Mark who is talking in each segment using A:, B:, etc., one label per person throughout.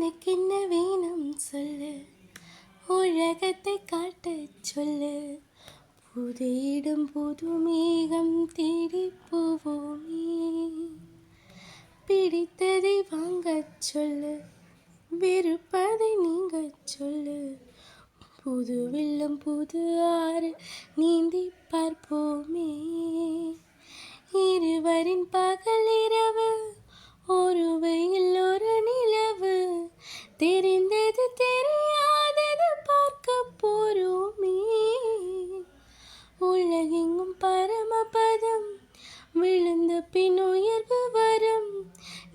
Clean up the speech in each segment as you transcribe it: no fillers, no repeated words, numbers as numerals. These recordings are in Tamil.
A: உனக்கென்ன வேணும் சொல்லு, உலகத்தை காட்டச் சொல்லு. புது இடம் புது மேகம் தேடி போவோமே, பிடித்ததை வாங்கச் சொல்லு, வெறுப்பதை நீங்கச் சொல்லு. புது வெள்ளம் புது ஆறு நீந்தி பார்ப்போமே. இருவரின் பகல் இரவு, ஒரு வெயில் ஒரு நிலவு, தெரிந்தது தெரியாதது பார்க்க போறோமே. உலகெங்கும் பரமபதம், விழுந்த பின் உயர்வு வரும்,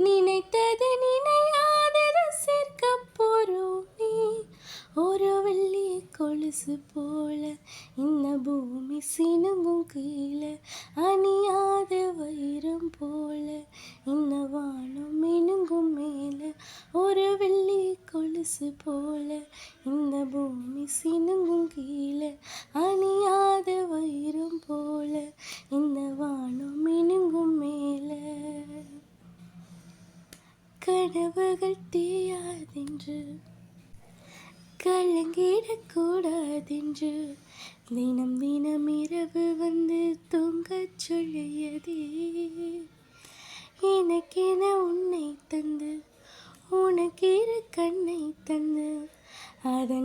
A: நினைத்தது நினையாதது சேர்க்க போறோமே. ஒரு வெள்ளி கொலுசு போல இந்த பூமி சினுங்கும் கீழே, அணியாத வைரம் போல இந்த வானம் மினுங்கும் மேலே. ஒரு வெள்ளி கொலுசு போல இந்த பூமி சினுங்கும் கீழே, அணியாத வைரம் போல இந்த வானம் மினுங்கும் மேலே. கனவுகள் தீயாதென்று கலங்கிடக்கூடாதென்று, தினம் தினம் இரவு வந்து தூங்கச் சொல்லியதே. எனக்கென உன்னை தந்து, உனக்கிரு கண்ணை தந்து, அதை